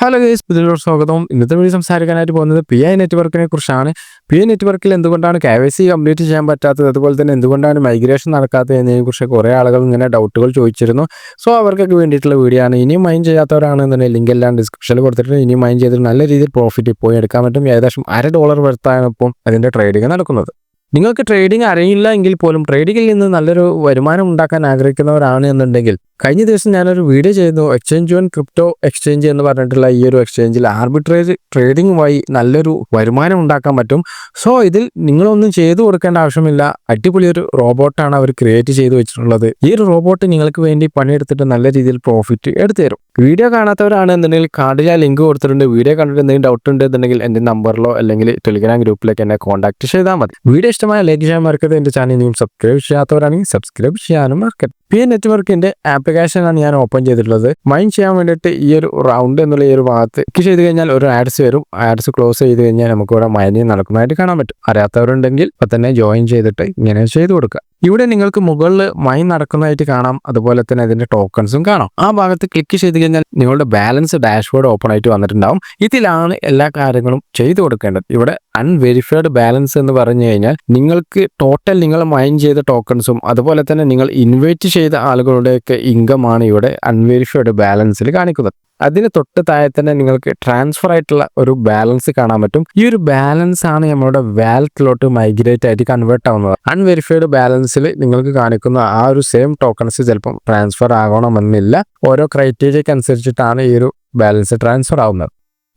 Hello guys, പുതിയൊരു സ്വാഗതം. ഇന്നത്തെ വീഡിയോ സംസാരിക്കാനായിട്ട് പോകുന്നത് PI നെറ്റ്വർക്കിനെ കുറിച്ചാണ്. PI നെറ്റ്വർക്കിൽ എന്തുകൊണ്ടാണ് KYC കംപ്ലീറ്റ് ചെയ്യാൻ പറ്റാത്തത്, അതുപോലെ തന്നെ എന്തുകൊണ്ടാണ് മൈഗ്രേഷൻ നടക്കാത്തത് എന്നതിനെക്കുറിച്ച് കുറേ ആളുകൾ ഇങ്ങനെ ഡൗട്ടുകൾ ചോദിച്ചിരുന്നു. സോ അവർക്കൊക്കെ വേണ്ടിയിട്ടുള്ള വീഡിയോ ആണ്. ഇനിയും മൈൻഡ് ചെയ്യാത്തവരാണെന്നുണ്ടെങ്കിൽ ലിങ്ക് എല്ലാം ഡിസ്ക്രിപ്ഷനിൽ കൊടുത്തിട്ട് ഇനിയും മൈൻഡ് ചെയ്തിട്ട് നല്ല രീതിയിൽ പ്രോഫിറ്റ് പോയി എടുക്കാൻ പറ്റും. ഏകദേശം $1 വർത്താണ് ഇപ്പോൾ അതിൻ്റെ ട്രേഡിംഗ് നടക്കുന്നത്. നിങ്ങൾക്ക് ട്രേഡിംഗ് അറിയില്ല എങ്കിൽ പോലും ട്രേഡിങ്ങിൽ നിന്ന് നല്ലൊരു വരുമാനം ഉണ്ടാക്കാൻ ആഗ്രഹിക്കുന്നവരാണ് എന്നുണ്ടെങ്കിൽ കഴിഞ്ഞ ദിവസം ഞാനൊരു വീഡിയോ ചെയ്തു. എക്സ്ചേഞ്ച് ഓൺ ക്രിപ്റ്റോ എക്സ്ചേഞ്ച് എന്ന് പറഞ്ഞിട്ടുള്ള ഈ ഒരു എക്സ്ചേഞ്ചിൽ ആർബിട്രേജ് ട്രേഡിംഗ് വഴി നല്ലൊരു വരുമാനം ഉണ്ടാക്കാൻ പറ്റും. സോ ഇതിൽ നിങ്ങളൊന്നും ചെയ്തു കൊടുക്കേണ്ട ആവശ്യമില്ല. അടിപൊളിയൊരു റോബോട്ടാണ് അവർ ക്രിയേറ്റ് ചെയ്ത് വെച്ചിട്ടുള്ളത്. ഈ ഒരു റോബോട്ട് നിങ്ങൾക്ക് വേണ്ടി പണിയെടുത്തിട്ട് നല്ല രീതിയിൽ പ്രോഫിറ്റ് എടുത്തു തരും. വീഡിയോ കാണാത്തവരാണെന്നുണ്ടെങ്കിൽ കാർഡിൽ ആ ലിങ്ക് കൊടുത്തിട്ടുണ്ട്. വീഡിയോ കണ്ടിട്ട് എന്തെങ്കിലും ഡൗട്ട് ഉണ്ടെന്നുണ്ടെങ്കിൽ എൻ്റെ നമ്പറിലോ അല്ലെങ്കിൽ ടെലിഗ്രാം ഗ്രൂപ്പിലേക്ക് എന്നെ കോൺടാക്ട് ചെയ്താൽ മതി. വീഡിയോ ഇഷ്ടമായ ലൈക്ക് ചെയ്യാൻ മറക്കരുത്. എൻ്റെ ചാനൽ ഇനിയും സബ്സ്ക്രൈബ് ചെയ്യാത്തവരാണെങ്കിൽ സബ്സ്ക്രൈബ് ചെയ്യാനും മറക്കരുത്. PI നെറ്റ്വർക്കിന്റെ ആപ്ലിക്കേഷനാണ് ഞാൻ ഓപ്പൺ ചെയ്തിട്ടുള്ളത്. മൈൻ ചെയ്യാൻ വേണ്ടിയിട്ട് ഈ ഒരു റൗണ്ട് എന്നുള്ള ഈ ഒരു ഭാഗത്ത് ക്ലിക്ക് ചെയ്ത് കഴിഞ്ഞാൽ ഒരു ആഡ്സ് വരും. ആഡ്സ് ക്ലോസ് ചെയ്ത് കഴിഞ്ഞാൽ നമുക്ക് ഇവിടെ മൈനിങ് നടക്കുന്നതായിട്ട് കാണാൻ പറ്റും. അറിയാത്തവരുണ്ടെങ്കിൽ ഇപ്പം തന്നെ ജോയിൻ ചെയ്തിട്ട് ഇങ്ങനെ ചെയ്ത് കൊടുക്കുക. ഇവിടെ നിങ്ങൾക്ക് മുകളിൽ മൈൻ നടക്കുന്നതായിട്ട് കാണാം. അതുപോലെ തന്നെ അതിന്റെ ടോക്കൺസും കാണാം. ആ ഭാഗത്ത് ക്ലിക്ക് ചെയ്ത് കഴിഞ്ഞാൽ നിങ്ങളുടെ ബാലൻസ് ഡാഷ്ബോർഡ് ഓപ്പൺ ആയിട്ട് വന്നിട്ടുണ്ടാവും. ഇതിലാണ് എല്ലാ കാര്യങ്ങളും ചെയ്തു കൊടുക്കേണ്ടത്. ഇവിടെ അൺവെരിഫൈഡ് ബാലൻസ് എന്ന് പറഞ്ഞു കഴിഞ്ഞാൽ നിങ്ങൾക്ക് ടോട്ടൽ നിങ്ങൾ മൈൻ ചെയ്ത ടോക്കൺസും അതുപോലെ തന്നെ നിങ്ങൾ ഇൻവൈറ്റ് ചെയ്ത ആളുകളുടെയൊക്കെ ഇൻകം ആണ് ഇവിടെ അൺവെരിഫൈഡ് ബാലൻസിൽ കാണിക്കുന്നത്. അതിന് തൊട്ട് താഴെ തന്നെ നിങ്ങൾക്ക് ട്രാൻസ്ഫർ ആയിട്ടുള്ള ഒരു ബാലൻസ് കാണാൻ പറ്റും. ഈ ഒരു ബാലൻസ് ആണ് നമ്മുടെ വാലറ്റിലോട്ട് മൈഗ്രേറ്റ് ആയിട്ട് കൺവേർട്ട് ആവുന്നത്. അൺവെരിഫൈഡ് ബാലൻസിൽ നിങ്ങൾക്ക് കാണിക്കുന്ന ആ ഒരു സെയിം ടോക്കൺസ് ചിലപ്പം ട്രാൻസ്ഫർ ആകണമെന്നില്ല. ഓരോ ക്രൈറ്റീരിയക്ക് അനുസരിച്ചിട്ടാണ് ഈ ഒരു ബാലൻസ് ട്രാൻസ്ഫർ ആവുന്നത്.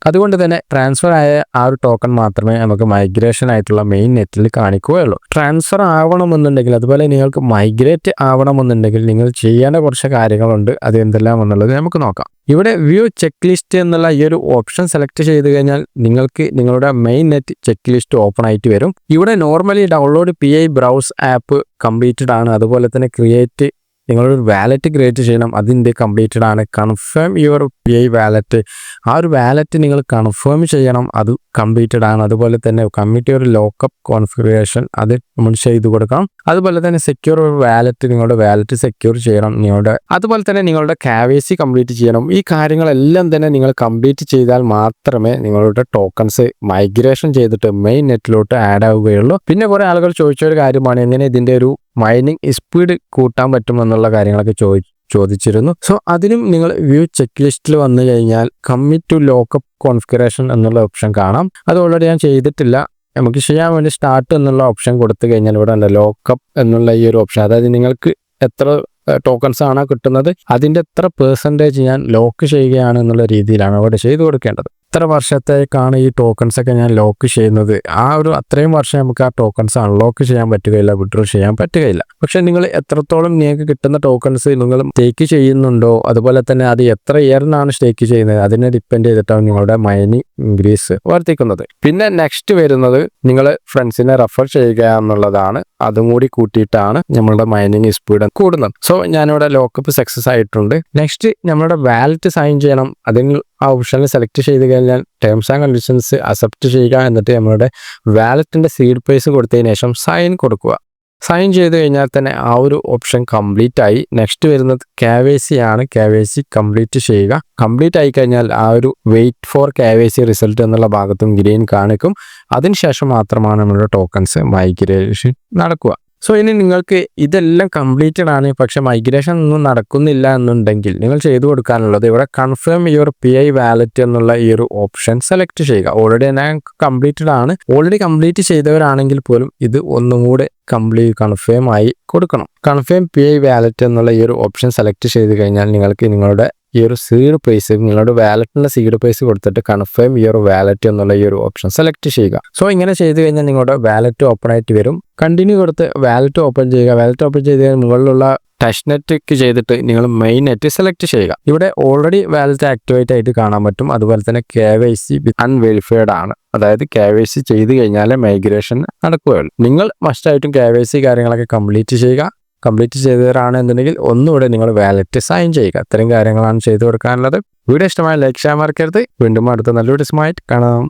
അതുകൊണ്ട് തന്നെ ട്രാൻസ്ഫർ ആയ ആ ഒരു ടോക്കൺ മാത്രമേ നമുക്ക് മൈഗ്രേഷൻ ആയിട്ടുള്ള മെയിൻ നെറ്റിൽ കാണിക്കുകയുള്ളൂ. ട്രാൻസ്ഫർ ആവണമെന്നുണ്ടെങ്കിൽ അതുപോലെ നിങ്ങൾക്ക് മൈഗ്രേറ്റ് ആവണമെന്നുണ്ടെങ്കിൽ നിങ്ങൾ ചെയ്യേണ്ട കുറച്ച് കാര്യങ്ങളുണ്ട്. അത് എന്തെല്ലാം എന്നുള്ളത് നമുക്ക് നോക്കാം. ഇവിടെ വ്യൂ ചെക്ക് ലിസ്റ്റ് എന്നുള്ള ഈ ഒരു ഓപ്ഷൻ സെലക്ട് ചെയ്ത് കഴിഞ്ഞാൽ നിങ്ങൾക്ക് നിങ്ങളുടെ main net check list open ആയിട്ട് വരും. ഇവിടെ normally download PI browse app completed ആണ്. അതുപോലെ തന്നെ ക്രിയേറ്റ് നിങ്ങളൊരു വാലറ്റ് ക്രിയേറ്റ് ചെയ്യണം. അതിൻ്റെ കംപ്ലീറ്റഡ് ആണ്. കൺഫേം യുവർ PI വാലറ്റ്, ആ ഒരു വാലറ്റ് നിങ്ങൾ കൺഫേം ചെയ്യണം. അത് കംപ്ലീറ്റഡ് ആണ്. അതുപോലെ തന്നെ കമ്മിറ്റ് ഒരു ലോക്കപ്പ് കോൺഫിഗറേഷൻ അത് നമ്മൾ ചെയ്ത് കൊടുക്കണം. അതുപോലെ തന്നെ സെക്യൂർ ഒരു വാലറ്റ്, നിങ്ങളുടെ വാലറ്റ് സെക്യൂർ ചെയ്യണം. അതുപോലെ തന്നെ നിങ്ങളുടെ KYC കംപ്ലീറ്റ് ചെയ്യണം. ഈ കാര്യങ്ങളെല്ലാം തന്നെ നിങ്ങൾ കംപ്ലീറ്റ് ചെയ്താൽ മാത്രമേ നിങ്ങളുടെ ടോക്കൺസ് മൈഗ്രേഷൻ ചെയ്തിട്ട് മെയിൻ നെറ്റിലോട്ട് ആഡ് ആവുകയുള്ളൂ. പിന്നെ കുറെ ആളുകൾ ചോദിച്ച ഒരു കാര്യമാണ് എങ്ങനെ ഇതിൻ്റെ ഒരു മൈനിങ് സ്പീഡ് കൂട്ടാൻ പറ്റുമെന്നുള്ള കാര്യങ്ങളൊക്കെ ചോദിച്ചിരുന്നു. സോ അതിനും നിങ്ങൾ വ്യൂ ചെക്ക് ലിസ്റ്റിൽ വന്നു കഴിഞ്ഞാൽ കമ്മിറ്റ് ടു ലോക്കപ്പ് കോൺഫിഗറേഷൻ എന്നുള്ള ഓപ്ഷൻ കാണാം. അത് ഓൾറെഡി ഞാൻ ചെയ്തിട്ടില്ല. നമുക്ക് ചെയ്യാൻ വേണ്ടി സ്റ്റാർട്ട് എന്നുള്ള ഓപ്ഷൻ കൊടുത്തു കഴിഞ്ഞാൽ ഇവിടെ ഉണ്ട് ലോക്കപ്പ് എന്നുള്ള ഈ ഒരു ഓപ്ഷൻ. അതായത് നിങ്ങൾക്ക് എത്ര ടോക്കൺസ് ആണ് കിട്ടുന്നത് അതിൻ്റെ എത്ര പെർസെൻറ്റേജ് ഞാൻ ലോക്ക് ചെയ്യുകയാണ് എന്നുള്ള രീതിയിലാണ് അവിടെ ചെയ്തു കൊടുക്കേണ്ടത്. എത്ര വർഷത്തേക്കാണ് ഈ ടോക്കൺസ് ഒക്കെ ഞാൻ ലോക്ക് ചെയ്യുന്നത്, ആ ഒരു അത്രയും വർഷം നമുക്ക് ആ ടോക്കൺസ് അൺലോക്ക് ചെയ്യാൻ പറ്റുകയില്ല, വിഡ്രോ ചെയ്യാൻ പറ്റുകയില്ല. പക്ഷെ നിങ്ങൾ എത്രത്തോളം നിങ്ങൾക്ക് കിട്ടുന്ന ടോക്കൺസ് നിങ്ങൾ സ്റ്റേക്ക് ചെയ്യുന്നുണ്ടോ, അതുപോലെ തന്നെ അത് എത്ര ഇയറിനാണ് സ്റ്റേക്ക് ചെയ്യുന്നത് അതിനെ ഡിപ്പെൻഡ് ചെയ്തിട്ടാണ് നിങ്ങളുടെ മൈനിങ് ഇൻക്രീസ് വർദ്ധിക്കുന്നത്. പിന്നെ നെക്സ്റ്റ് വരുന്നത് നിങ്ങൾ ഫ്രണ്ട്സിനെ റെഫർ ചെയ്യുക എന്നുള്ളതാണ്. അതും കൂടി കൂട്ടിയിട്ടാണ് നമ്മളുടെ മൈനിങ് സ്പീഡ് കൂടുന്നത്. സോ ഞാനിവിടെ ലോക്കപ്പ് സക്സസ് ആയിട്ടുണ്ട്. നെക്സ്റ്റ് നമ്മളുടെ വാലറ്റ് സൈൻ ചെയ്യണം. അതിന് ആ ഓപ്ഷനിൽ സെലക്ട് ചെയ്ത് കഴിഞ്ഞാൽ ടേംസ് ആൻഡ് കണ്ടീഷൻസ് അക്സെപ്റ്റ് ചെയ്യുക. എന്നിട്ട് നമ്മളുടെ വാലറ്റിന്റെ സീഡ് പ്രൈസ് കൊടുത്തതിന് ശേഷം സൈൻ കൊടുക്കുക. സൈൻ ചെയ്ത് കഴിഞ്ഞാൽ തന്നെ ആ ഒരു ഓപ്ഷൻ കംപ്ലീറ്റ് ആയി. നെക്സ്റ്റ് വരുന്നത് KYC ആണ്. KYC കംപ്ലീറ്റ് ചെയ്യുക. കംപ്ലീറ്റ് ആയി കഴിഞ്ഞാൽ ആ ഒരു വെയിറ്റ് ഫോർ KYC റിസൾട്ട് എന്നുള്ള ഭാഗത്തും ഗ്രീൻ കാണിക്കും. അതിനുശേഷം മാത്രമാണ് നമ്മുടെ ടോക്കൺസ് മൈഗ്രേഷൻ നടക്കുക. സോ ഇനി നിങ്ങൾക്ക് ഇതെല്ലാം കംപ്ലീറ്റഡ് ആണ്, പക്ഷെ മൈഗ്രേഷൻ ഒന്നും നടക്കുന്നില്ല എന്നുണ്ടെങ്കിൽ നിങ്ങൾ ചെയ്തു കൊടുക്കാനുള്ളത് ഇവിടെ കൺഫേം യുവർ PI വാലറ്റ് എന്നുള്ള ഈ ഒരു ഓപ്ഷൻ സെലക്ട് ചെയ്യുക. ഓൾറെഡി ഞാൻ കംപ്ലീറ്റഡ് ആണ്. ഓൾറെഡി കംപ്ലീറ്റ് ചെയ്തവരാണെങ്കിൽ പോലും ഇത് ഒന്നും കൂടെ കൺഫേം ആയി കൊടുക്കണം. കൺഫേം PI വാലറ്റ് എന്നുള്ള ഈ ഒരു ഓപ്ഷൻ സെലക്ട് ചെയ്ത് കഴിഞ്ഞാൽ നിങ്ങൾക്ക് നിങ്ങളുടെ ഈ ഒരു സീഡ് പ്രൈസ് നിങ്ങളുടെ വാലറ്റിൻ്റെ സീഡ് പ്രൈസ് കൊടുത്തിട്ട് കൺഫേം യുവർ വാലറ്റ് എന്നുള്ള ഈ ഒരു ഓപ്ഷൻ സെലക്ട് ചെയ്യുക. സോ ഇങ്ങനെ ചെയ്ത് കഴിഞ്ഞാൽ നിങ്ങളുടെ വാലറ്റ് ഓപ്പൺ ആയിട്ട് വരും. കണ്ടിന്യൂ കൊടുത്ത് വാലറ്റ് ഓപ്പൺ ചെയ്യുക. വാലറ്റ് ഓപ്പൺ ചെയ്ത് കഴിഞ്ഞാൽ മുകളിലുള്ള ടച്ച് നെറ്റ് ചെയ്തിട്ട് നിങ്ങൾ മെയിൻ നെറ്റ് സെലക്ട് ചെയ്യുക. ഇവിടെ ഓൾറെഡി വാലറ്റ് ആക്ടിവേറ്റ് ആയിട്ട് കാണാൻ പറ്റും. അതുപോലെ തന്നെ KYC അൺവെരിഫൈഡ് ആണ്. അതായത് KYC ചെയ്ത് കഴിഞ്ഞാൽ മൈഗ്രേഷൻ നടക്കുകയുള്ളൂ. നിങ്ങൾ മസ്റ്റായിട്ടും KYC കാര്യങ്ങളൊക്കെ കംപ്ലീറ്റ് ചെയ്യുക. കംപ്ലീറ്റ് ചെയ്തവരാണ് എന്നുണ്ടെങ്കിൽ ഒന്നുകൂടെ നിങ്ങൾ വാലറ്റ് സൈൻ ചെയ്യുക. ഇത്തരം കാര്യങ്ങളാണ് ചെയ്തു കൊടുക്കാനുള്ളത്. വീഡിയോ ഇഷ്ടമായ ലൈക്ക് ചെയ്യാൻ മറക്കരുത്. വീണ്ടും അടുത്ത നല്ലൊരു ഡിസ്മായിട്ട് കാണാം.